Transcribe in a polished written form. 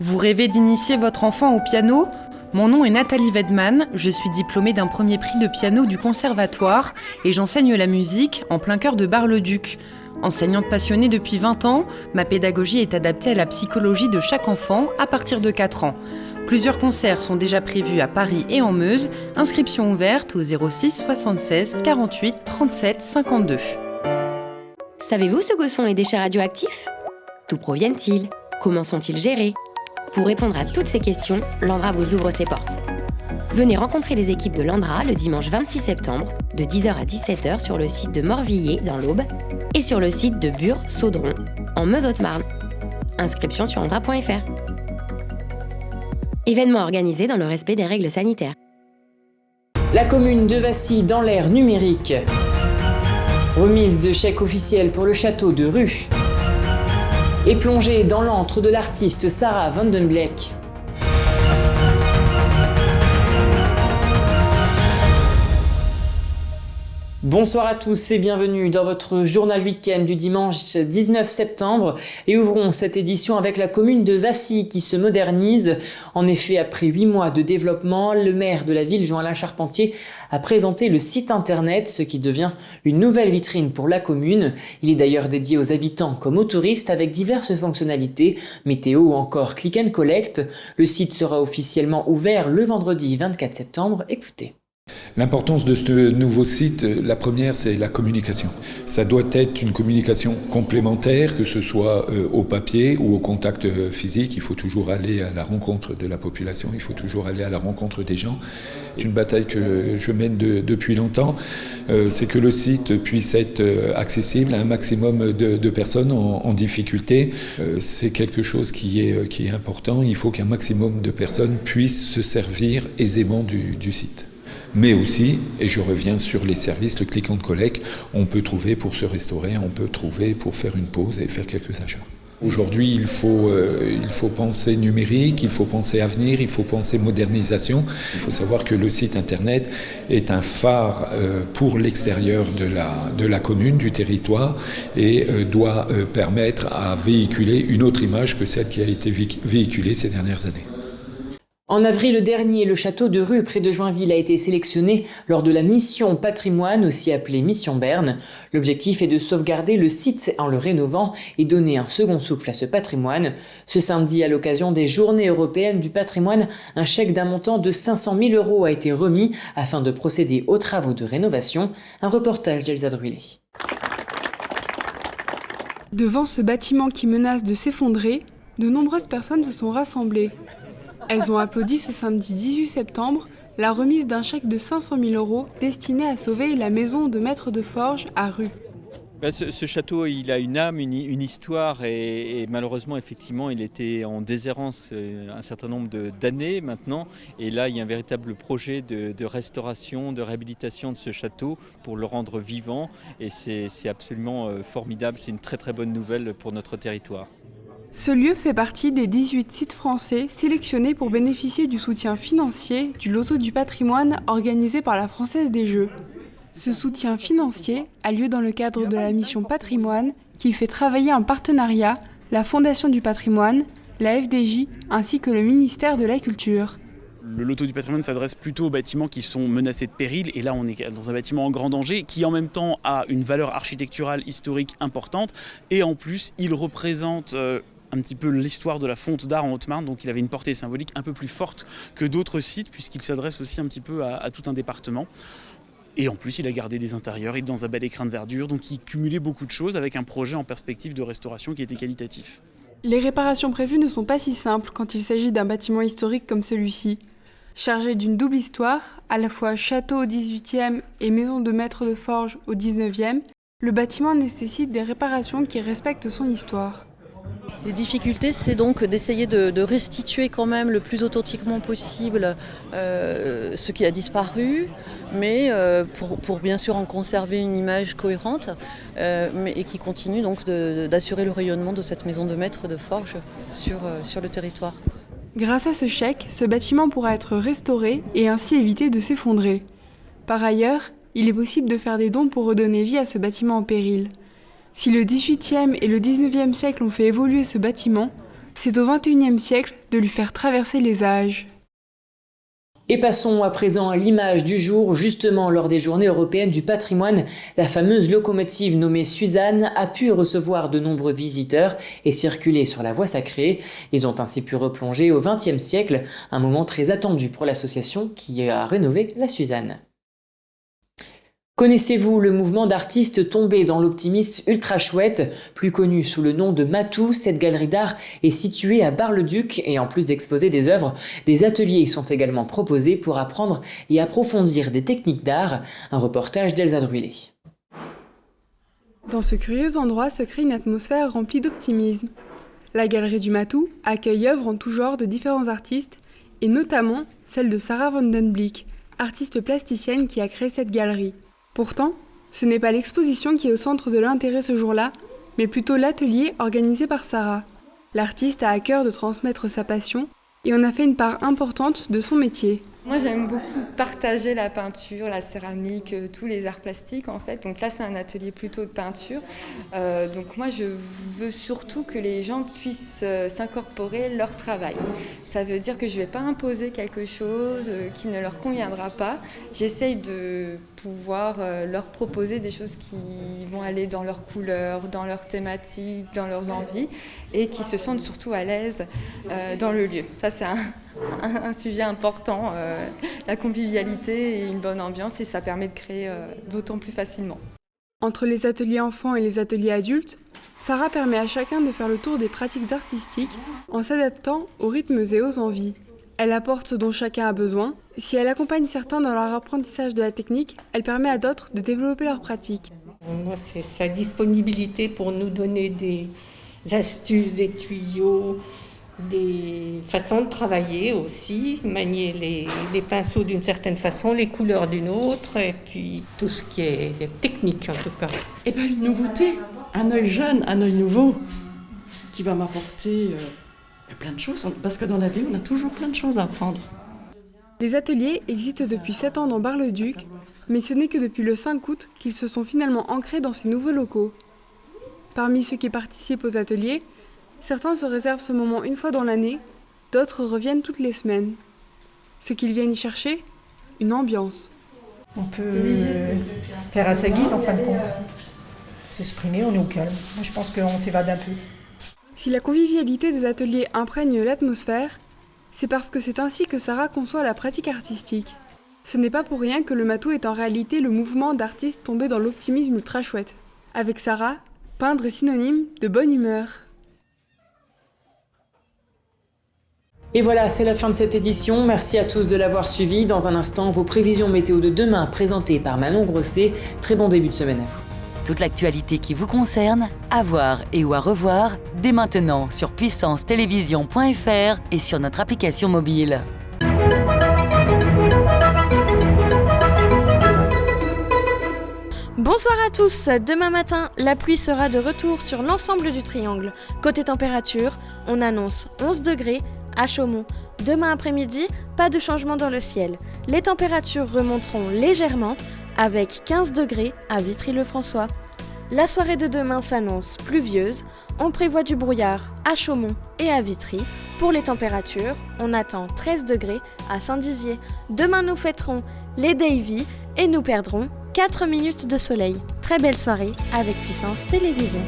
Vous rêvez d'initier votre enfant au piano ? Mon nom est Nathalie Wedman, je suis diplômée d'un premier prix de piano du conservatoire et j'enseigne la musique en plein cœur de Bar-le-Duc. Enseignante passionnée depuis 20 ans, ma pédagogie est adaptée à la psychologie de chaque enfant à partir de 4 ans. Plusieurs concerts sont déjà prévus à Paris et en Meuse, inscription ouverte au 06 76 48 37 52. Savez-vous ce que sont les déchets radioactifs ? D'où proviennent-ils ? Comment sont-ils gérés ? Pour répondre à toutes ces questions, l'Andra vous ouvre ses portes. Venez rencontrer les équipes de l'Andra le dimanche 26 septembre, de 10h à 17h sur le site de Morvilliers, dans l'Aube, et sur le site de Bure-Saudron, en Meuse-Haute-Marne. Inscription sur andra.fr. Événement organisé dans le respect des règles sanitaires. La commune de Vassy dans l'ère numérique. Remise de chèques officiels pour le château de Rue. Et plongée dans l'antre de l'artiste Sarah Van Den Bleek. Bonsoir à tous et bienvenue dans votre journal week-end du dimanche 19 septembre et ouvrons cette édition avec la commune de Vassy qui se modernise. En effet, après 8 mois de développement, le maire de la ville, Jean-Alain Charpentier, a présenté le site internet, ce qui devient une nouvelle vitrine pour la commune. Il est d'ailleurs dédié aux habitants comme aux touristes avec diverses fonctionnalités, météo ou encore click and collect. Le site sera officiellement ouvert le vendredi 24 septembre. Écoutez. L'importance de ce nouveau site, la première, c'est la communication. Ça doit être une communication complémentaire, que ce soit au papier ou au contact physique. Il faut toujours aller à la rencontre de la population, il faut toujours aller à la rencontre des gens. C'est une bataille que je mène depuis longtemps, c'est que le site puisse être accessible à un maximum de personnes en difficulté. C'est quelque chose qui est important. Il faut qu'un maximum de personnes puissent se servir aisément du site. Mais aussi, et je reviens sur les services, le click and collect, on peut trouver pour se restaurer, on peut trouver pour faire une pause et faire quelques achats. Aujourd'hui, il faut penser numérique, il faut penser avenir, il faut penser modernisation. Il faut savoir que le site internet est un phare pour l'extérieur de la commune, du territoire, et doit permettre à véhiculer une autre image que celle qui a été véhiculée ces dernières années. En avril dernier, le château de Rue près de Joinville a été sélectionné lors de la mission Patrimoine, aussi appelée Mission Berne. L'objectif est de sauvegarder le site en le rénovant et donner un second souffle à ce patrimoine. Ce samedi, à l'occasion des Journées européennes du patrimoine, un chèque d'un montant de 500 000 € a été remis afin de procéder aux travaux de rénovation. Un reportage d'Elsa Druillet. Devant ce bâtiment qui menace de s'effondrer, de nombreuses personnes se sont rassemblées. Elles ont applaudi ce samedi 18 septembre la remise d'un chèque de 500 000 € destiné à sauver la maison de maître de forge à Rue. Ce château, il a une âme, une histoire et malheureusement, effectivement, il était en déshérence un certain nombre d'années maintenant. Et là, il y a un véritable projet de restauration, de réhabilitation de ce château pour le rendre vivant. Et c'est absolument formidable, c'est une très très bonne nouvelle pour notre territoire. Ce lieu fait partie des 18 sites français sélectionnés pour bénéficier du soutien financier du Loto du patrimoine organisé par la Française des Jeux. Ce soutien financier a lieu dans le cadre de la mission Patrimoine qui fait travailler en partenariat la Fondation du patrimoine, la FDJ ainsi que le ministère de la Culture. Le Loto du patrimoine s'adresse plutôt aux bâtiments qui sont menacés de péril et là on est dans un bâtiment en grand danger qui en même temps a une valeur architecturale historique importante et en plus il représente un petit peu l'histoire de la fonte d'art en Haute-Marne, donc il avait une portée symbolique un peu plus forte que d'autres sites puisqu'il s'adresse aussi un petit peu à tout un département. Et en plus, il a gardé des intérieurs, il est dans un bel écrin de verdure, donc il cumulait beaucoup de choses avec un projet en perspective de restauration qui était qualitatif. Les réparations prévues ne sont pas si simples quand il s'agit d'un bâtiment historique comme celui-ci. Chargé d'une double histoire, à la fois château au XVIIIe et maison de maître de forge au XIXe, le bâtiment nécessite des réparations qui respectent son histoire. Les difficultés, c'est donc d'essayer de restituer quand même le plus authentiquement possible ce qui a disparu, mais pour bien sûr en conserver une image cohérente et qui continue donc d'assurer le rayonnement de cette maison de maître de forge sur le territoire. Grâce à ce chèque, ce bâtiment pourra être restauré et ainsi éviter de s'effondrer. Par ailleurs, il est possible de faire des dons pour redonner vie à ce bâtiment en péril. Si le XVIIIe et le XIXe siècle ont fait évoluer ce bâtiment, c'est au XXIe siècle de lui faire traverser les âges. Et passons à présent à l'image du jour. Justement, lors des Journées européennes du patrimoine, la fameuse locomotive nommée Suzanne a pu recevoir de nombreux visiteurs et circuler sur la voie sacrée. Ils ont ainsi pu replonger au XXe siècle, un moment très attendu pour l'association qui a rénové la Suzanne. Connaissez-vous le mouvement d'artistes tombés dans l'optimiste Ultra Chouette, plus connu sous le nom de Matou? Cette galerie d'art est située à Bar-le-Duc et en plus d'exposer des œuvres, des ateliers sont également proposés pour apprendre et approfondir des techniques d'art. Un reportage d'Elsa Druillet. Dans ce curieux endroit se crée une atmosphère remplie d'optimisme. La galerie du Matou accueille œuvres en tout genre de différents artistes et notamment celle de Sarah van den Bleek, artiste plasticienne qui a créé cette galerie. Pourtant, ce n'est pas l'exposition qui est au centre de l'intérêt ce jour-là, mais plutôt l'atelier organisé par Sarah. L'artiste a à cœur de transmettre sa passion et en a fait une part importante de son métier. Moi, j'aime beaucoup partager la peinture, la céramique, tous les arts plastiques en fait. Donc là, c'est un atelier plutôt de peinture. Donc moi, je veux surtout que les gens puissent s'incorporer leur travail. Ça veut dire que je ne vais pas imposer quelque chose qui ne leur conviendra pas. J'essaye de pouvoir leur proposer des choses qui vont aller dans leurs couleurs, dans leurs thématiques, dans leurs envies et qui se sentent surtout à l'aise dans le lieu. Ça, c'est un sujet important, la convivialité et une bonne ambiance, et ça permet de créer d'autant plus facilement. Entre les ateliers enfants et les ateliers adultes, Sarah permet à chacun de faire le tour des pratiques artistiques en s'adaptant aux rythmes et aux envies. Elle apporte ce dont chacun a besoin. Si elle accompagne certains dans leur apprentissage de la technique, elle permet à d'autres de développer leur pratique. Moi, c'est sa disponibilité pour nous donner des astuces, des tuyaux, des façons de travailler aussi, manier les pinceaux d'une certaine façon, les couleurs d'une autre, et puis tout ce qui est technique en tout cas. Et bien une nouveauté, un œil jeune, un œil nouveau, qui va m'apporter plein de choses, parce que dans la vie, on a toujours plein de choses à apprendre. Les ateliers existent depuis 7 ans dans Bar-le-Duc, mais ce n'est que depuis le 5 août qu'ils se sont finalement ancrés dans ces nouveaux locaux. Parmi ceux qui participent aux ateliers, certains se réservent ce moment une fois dans l'année, d'autres reviennent toutes les semaines. Ce qu'ils viennent y chercher, une ambiance. On peut faire à sa guise en fin de compte. S'exprimer, on est au calme. Moi je pense qu'on s'évade un peu. Si la convivialité des ateliers imprègne l'atmosphère, c'est parce que c'est ainsi que Sarah conçoit la pratique artistique. Ce n'est pas pour rien que le Matou est en réalité le mouvement d'artistes tombés dans l'optimisme ultra chouette. Avec Sarah, peindre est synonyme de bonne humeur. Et voilà, c'est la fin de cette édition. Merci à tous de l'avoir suivi. Dans un instant, vos prévisions météo de demain présentées par Manon Grosset. Très bon début de semaine à vous. Toute l'actualité qui vous concerne, à voir et ou à revoir, dès maintenant sur puissancetélévision.fr et sur notre application mobile. Bonsoir à tous. Demain matin, la pluie sera de retour sur l'ensemble du triangle. Côté température, on annonce 11 degrés à Chaumont. Demain après-midi, pas de changement dans le ciel. Les températures remonteront légèrement avec 15 degrés à Vitry-le-François. La soirée de demain s'annonce pluvieuse. On prévoit du brouillard à Chaumont et à Vitry. Pour les températures, on attend 13 degrés à Saint-Dizier. Demain, nous fêterons les Davy et nous perdrons 4 minutes de soleil. Très belle soirée avec Puissance Télévision.